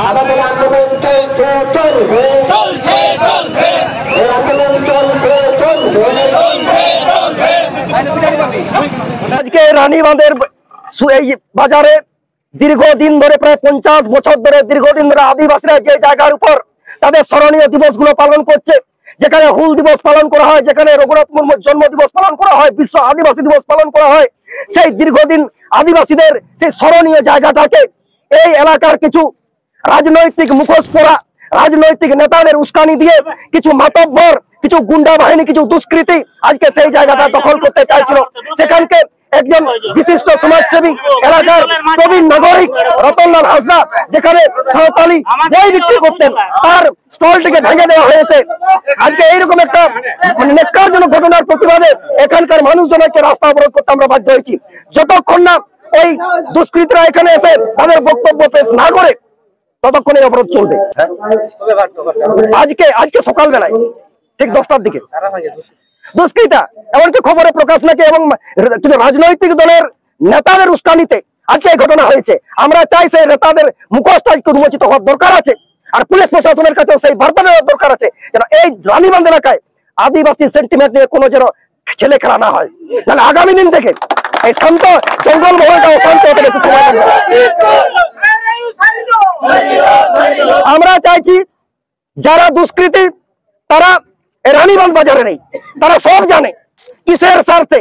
আমাদের আন্দোলন চলছে চলবে, আন্দোলন চলছে চলবে। আজকে রানীবাঁধের এই বাজারে দীর্ঘদিন ধরে প্রায় 50 বছর ধরে দীর্ঘদিন ধরে আদিবাসীরা যে জায়গার উপর তাদের স্মরণীয় দিবসগুলো পালন করছে, যেখানে হুল দিবস পালন করা হয়, যেখানে রঘুনাথ মুর্মুর জন্ম দিবস পালন করা হয়, বিশ্ব আদিবাসী দিবস পালন করা হয়, সেই দীর্ঘদিন আদিবাসীদের সেই স্মরণীয় জায়গাটাকে এই এলাকার কিছু রাজনৈতিক মুখোশ পরা রাজনৈতিক নেতাদের উস্কানি দিয়ে কিছু মাতব্বর, কিছু গুন্ডা বাহিনী, কিছু দুষ্কৃতী আজকে সেই জায়গাটা দখল করতে চাইছিল। সেখানকে একজন বিশিষ্ট সমাজসেবী এলাকার প্রবীণ নাগরিক রতনলাল হাসদা যেখানে সাঁওতালি বই বিক্রি করতেন, তার স্টলটিকে ভেঙে দেওয়া হয়েছে। আজকে এইরকম একটা নেক্কারজনক ঘটনার প্রতিবাদে এখানকার মানুষজনকে রাস্তা অবরোধ করতে আমরা বাধ্য হয়েছি। যতক্ষণ না ওই দুষ্কৃতীরা এখানে এসে তাদের বক্তব্য পেশ না করে ততক্ষণ এই অবরোধ চলবে। আজকে সকালবেলায় ঠিক 10টার দিকে দুষ্কৃতা এমনকি খবরে প্রকাশ নাকি এবং রাজনৈতিক দলের নেতাদের উস্কানিতে আজকে এই ঘটনা হয়েছে। আমরা চাই সেই নেতাদের মুখোশটা উন্মোচিত হওয়ার দরকার আছে, আর পুলিশ প্রশাসনের কাছে সেই বার্তা দেওয়ার দরকার আছে যেন এই রানীবাঁধ এলাকায় আদিবাসী সেন্টিমেন্ট নিয়ে কোনো যেন ছেলে খেলা না হয়, তাহলে আগামী দিন থেকে এই শান্ত জঙ্গল মহলটা অশান্ত হতে দেখতে আমরা চাইছি যারা দুষ্কৃতী তারা রানীবাঁধ বাজারে নেই, তারা সব জানে কিসের স্বার্থে,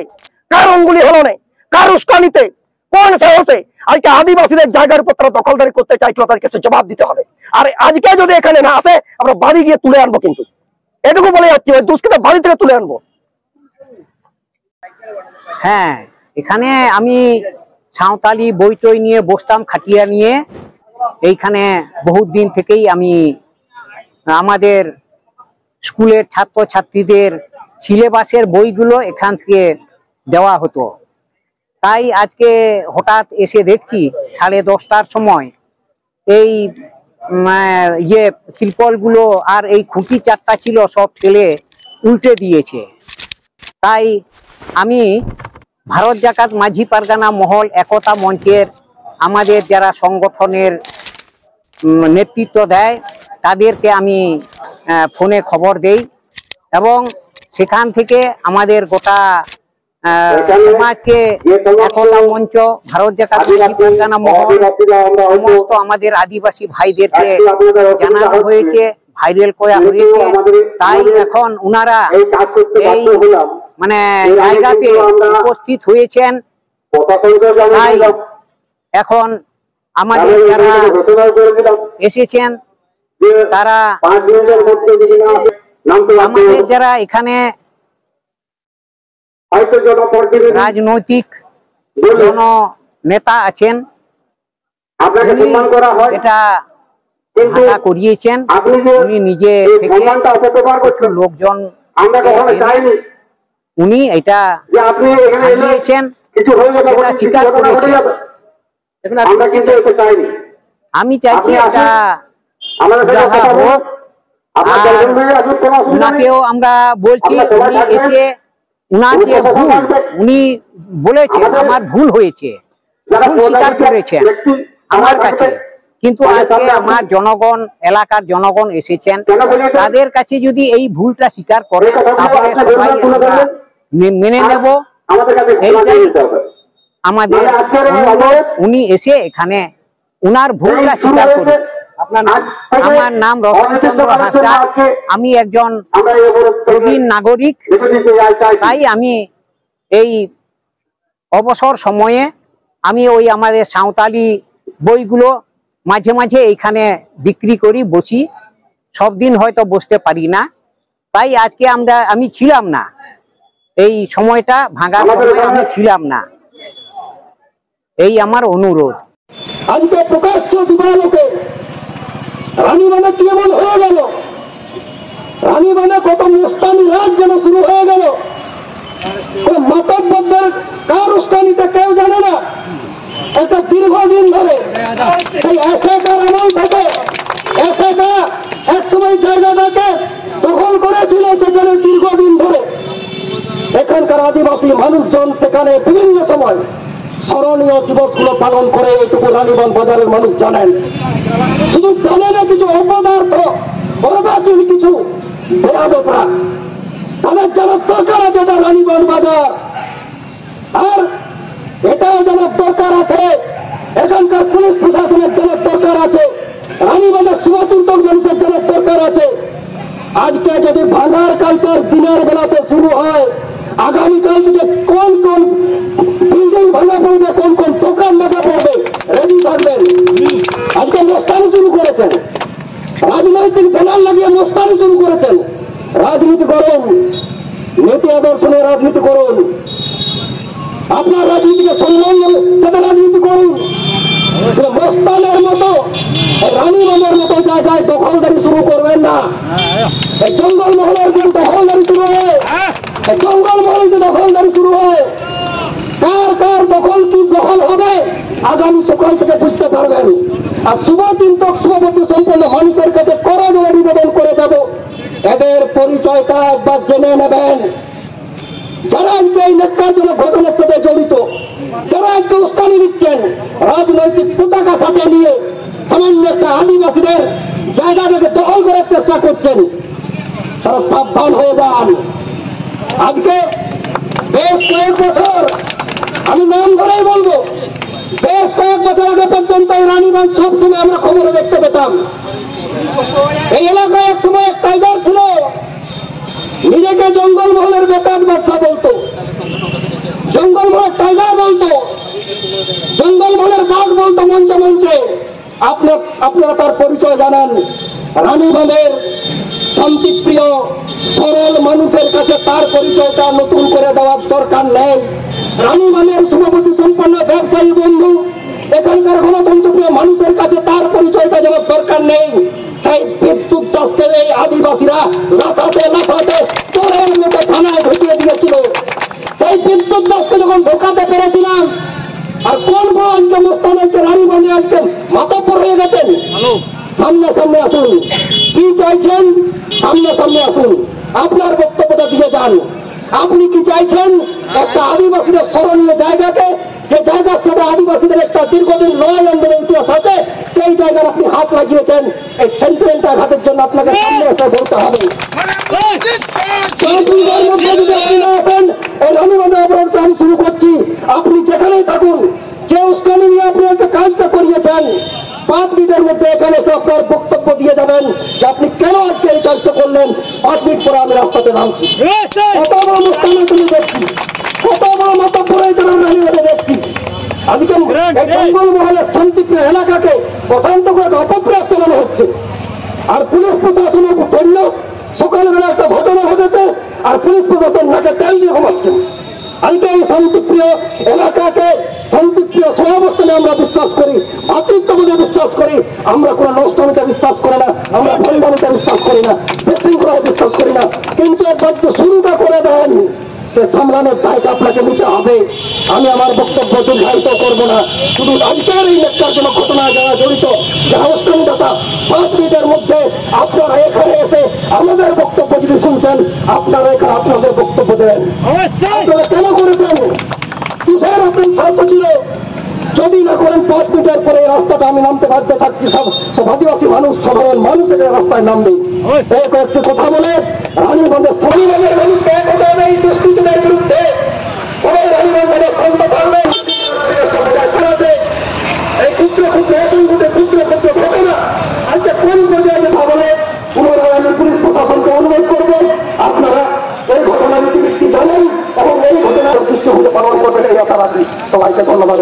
কার অঙ্গুলি হলনে, কার উস্কানিতে, কোন সাহসে আজকে আদিবাসীদের জায়গার উপর তারা দখলদারি করতে চাইছিল, তাদেরকে জবাব দিতে হবে। আর আজকে যদি এখানে না আসে আমরা বাড়ি গিয়ে তুলে আনবো, কিন্তু এটুকু বলে যাচ্ছি ওই দুষ্কৃতী বাড়ি থেকে তুলে আনবো। হ্যাঁ, এখানে আমি সাঁওতালি বইটই নিয়ে বসতাম, খাটিয়া নিয়ে। এইখানে বহুত দিন থেকেই আমি আমাদের স্কুলের ছাত্রছাত্রীদের সিলেবাসের বইগুলো এখান থেকে দেওয়া হতো। তাই আজকে হঠাৎ এসে দেখছি 10:30টার সময় এই ত্রিপলগুলো আর এই খুঁটি 4টা ছিল সব ঠেলে উল্টে দিয়েছে। তাই আমি ভারত জাকাত মাঝি পারগানা মহল একতা মঞ্চের আমাদের যারা সংগঠনের নেতৃত্ব দেয় তাদেরকে আমি ফোনে খবর দেই এবং সেখান থেকে আমাদের গোটা সমাজকে একতা মঞ্চ, ভারত জাকাত মাঝি পারগানা মহল, সমস্ত আমাদের আদিবাসী ভাইদেরকে জানানো হয়েছে, ভাইরাল করা হয়েছে। তাই এখন উনারা এই জায়গাতে উপস্থিত হয়েছেন। তাই এখন আমাদের যারা এসেছেন তারা আমাদের যারা এখানে রাজনৈতিক জন নেতা আছেন এটা ভাটা করিয়েছেন, উনি নিজে থেকে প্রচুর লোকজন উনি এটা দিয়েছেন, সেটা স্বীকার করেছেন। আমি চাইছি এটা হোক, উনাকেও আমরা বলছি উনি এসে উনার যে ভুল উনি বলেছেন আমার ভুল হয়েছে, ভুল স্বীকার করেছেন আমার কাছে। কিন্তু আজকে আমার জনগণ, এলাকার জনগণ এসেছেন, তাদের কাছে যদি এই ভুলটা স্বীকার করে তাহলে সবাই আমরা মেনে নেব। এইটাই আমাদের অনুরোধ, উনি এসে এখানে উনার ভুলটা স্বীকার করুন। আমার নাম রতনচন্দ্র হাসদা, আমি একজন প্রবীণ নাগরিক। তাই আমি এই অবসর সময়ে আমি ওই আমাদের সাঁওতালি বইগুলো মাঝে মাঝে এইখানে বিক্রি করি, বসি। সব দিন হয়তো বসতে পারি না, তাই আজকে আমি ছিলাম না, এই সময়টা ভাঙার সময় আমি ছিলাম না। এই আমার অনুরোধ। আজকে প্রকাশ্য দিবালোকে রানীবাঁধে কি এমন হয়ে গেল, রানীবাঁধে কত মুস্তানি রাজ যেন শুরু হয়ে গেল। মাতব্বরদের কার উস্কানিতে কেউ জানে না, এটা দীর্ঘদিন ধরে সেই এসেকার আমল থেকে এসেকা একসময় জায়গাটাকে দখল করেছিল, যেখানে এখানকার আদিবাসী মানুষজন সেখানে বিভিন্ন সময় স্মরণীয় দিবসগুলো পালন করে, এইটুকু রানীগঞ্জ বাজারের মানুষ জানেন। শুধু জানে না কিছু অপদার্থ অর্বাচীন কিছু বেয়াদবরা, তাদের জানার দরকার আছে এটা রানীগঞ্জ বাজার। আর এটাও জানার দরকার আছে এখানকার পুলিশ প্রশাসনের জানার দরকার আছে, রানীগঞ্জের শুভচিন্তক মানুষের জানার দরকার আছে। আজকে যদি ভাঙার কালচার দিনের বেলাতে শুরু হয়, আগামীকাল থেকে কোন কোন বিল্ডিং ভাঙা পড়বে, কোন কোন দোকান ভাঙা পড়বে, রেডি থাকবেন। আজকে মোস্তানি শুরু করেছেন, রাজনৈতিক ব্যানার লাগিয়ে মোস্তানি শুরু করেছেন। রাজনীতি করুন, নীতি আদর্শ নিয়ে রাজনীতি করুন, আপনার রাজনীতিকে সম্মান দেবে সেটা রাজনীতি করুন। মোস্তানের মতো রানীগঞ্জের মতো জায়গায় দখলদারি শুরু করবেন না। জঙ্গল মহলের যদি দখলদারি শুরু হয়, জঙ্গল মহল যদি দখলদারি শুরু হয়, কার কার দখল কি দখল হবে আগামী সকাল থেকে বুঝতে পারবেন। আর শুভচিন্তক শুভবুদ্ধি সম্পন্ন মানুষের কাছে করজোড়ে নিবেদন করে যাব, এদের পরিচয়টা একবার জেনে নেবেন। যারা আজকে এই নেককারজনক ঘটনার সাথে জড়িত, যারা আজকে উস্কানি দিচ্ছেন, রাজনৈতিক পতাকা সাথে নিয়ে সামান্য একটা আদিবাসীদের জায়গাটাকে দখল করার চেষ্টা করছেন, তারা সাবধান হয়ে যান। আজকে বেশ কয়েক বছর, আমি নাম ধরেই বলবো, বেশ কয়েক বছর আগে পর্যন্ত এই রানীগঞ্জ সবসময় আমরা খবরে দেখতে পেতাম। এই এলাকায় এক সময় এক টাইগার ছিল, নিজেকে জঙ্গল মহলের বেতাজ বাদশা বলতো, জঙ্গল মহলের টাইগার বলতো, জঙ্গল মহলের বাঘ বলতো মঞ্চে মঞ্চে। আপনারা তার পরিচয় জানান। রানীগঞ্জের শান্তিপ্রিয় সরল মানুষের কাছে তার পরিচয়টা নতুন করে দেওয়ার দরকার নেই। রানীগঞ্জের শুভবুদ্ধি সম্পন্ন ব্যবসায়ী বন্ধু, এখানকার গণতন্ত্রপ্রিয় মানুষের কাছে তার পরিচয়টা দেওয়ার দরকার নেই। সেই বিদ্যুৎ দাসকে এই আদিবাসীরা লাফাতে লাফাতে চোরের মতো থানায় ঢুকিয়ে দিয়েছিল। সেই বিদ্যুৎ দাসকে যখন ঢোকাতে পেরেছিলাম, আর কোন বড় অঞ্চল হচ্ছে রানীগঞ্জে আজকে মাতব্বর হয়ে গেছেন। সামনে সামনে আসুন, কি চাইছেন সামনে সামনে আসুন, আপনার বক্তব্যটা দিয়ে যান। আপনি কি চাইছেন একটা আদিবাসীদের স্মরণীয় জায়গাকে, যে জায়গার সাথে আদিবাসীদের একটা দীর্ঘদিন লড়াই আন্দোলন ইতিহাস আছে, সেই জায়গায় আপনি হাত লাগিয়েছেন। এই সেন্টিমেন্টাল হাতের জন্য আপনাকে সামনে এসে বলতে হবে। এই রানীগঞ্জের অবরোধটা আমি শুরু করছি। আপনি যেখানেই থাকুন, যে উস্কানি নিয়ে আপনি একটা কাজটা করিয়েছেন, 5 মিনিটের মধ্যে এখানে এসে আপনার বক্তব্য দিয়ে যাবেন যে আপনি কেন আজকে এই কাজটা করলেন। 5 মিনিট পরে আমি রাস্তাতে নামছি। কত বড় অনুষ্ঠানে তুমি দেখছি, কত বড় মাতব্বরের জন্য রানীগঞ্জে দেখছি। আজকে এই জঙ্গল মহলের শান্তিপ্রিয় এলাকাকে অশান্ত করে অপপ্রয়াস চালানো হচ্ছে। আর পুলিশ প্রশাসনের ধরল, সকালবেলা একটা ঘটনা ঘটেছে আর পুলিশ প্রশাসন নাকে তেল দিয়ে ঘুমাচ্ছে। আজকে এই শান্তিপ্রিয় এলাকাকে শান্তিপ্রিয় সহাবস্থানে আমরা বিশ্বাস করি, ভাতৃত্ববোধে বিশ্বাস করি। আমরা কোনো নষ্টমিতে বিশ্বাস করি না, আমরা ভণ্ডামিতে বিশ্বাস করি না, বিশৃঙ্খলায় বিশ্বাস করি না। কিন্তু একবার তো শুরুটা করে দেন, সে সামলানোর দায়িত্ব আপনাকে নিতে হবে। আমি আমার বক্তব্য দীর্ঘায়িত করবো না। শুধু আজকের এই নেককারজনক ঘটনায় যারা জড়িত, যারা অষ্টমদাতা, 5 মিনিটের মধ্যে আপনারা এখানে এসে আমাদের বক্তব্য যদি শুনছেন, আপনারা এখানে আপনাদের বক্তব্য দেন। আপনারা কেন করেছেন, কিসের আপনার স্বার্থ ছিল? যদি না করেন 5 মিনিটের পরে এই রাস্তাটা আমি নামতে বাধ্য থাকছি। সব আদিবাসী মানুষ, সাধারণ মানুষ এদের রাস্তায় নামবে। এই কয়েকটি কথা বলে রানীগঞ্জের রানীগঞ্জের মানুষকে এক হতে হবে এই দুষ্কৃতীদের বিরুদ্ধে। তবে রানীগঞ্জের ক্ষমতা থাকবে। এই ক্ষুদ্র ক্ষুদ্র ক্ষুদ্র ক্ষুদ্র ঘটনা আজকে কোন পর্যায়ে কথা বলে পুনরায় আমি পুলিশ প্রশাসনকে অনুরোধ করবো, আপনারা এই ঘটনার ইতিবৃত্তি জানেন এবং এই ঘটনার দৃষ্টিভঙ্গি পালন করবেন, এই আশা রাখি। সবাইকে ধন্যবাদ।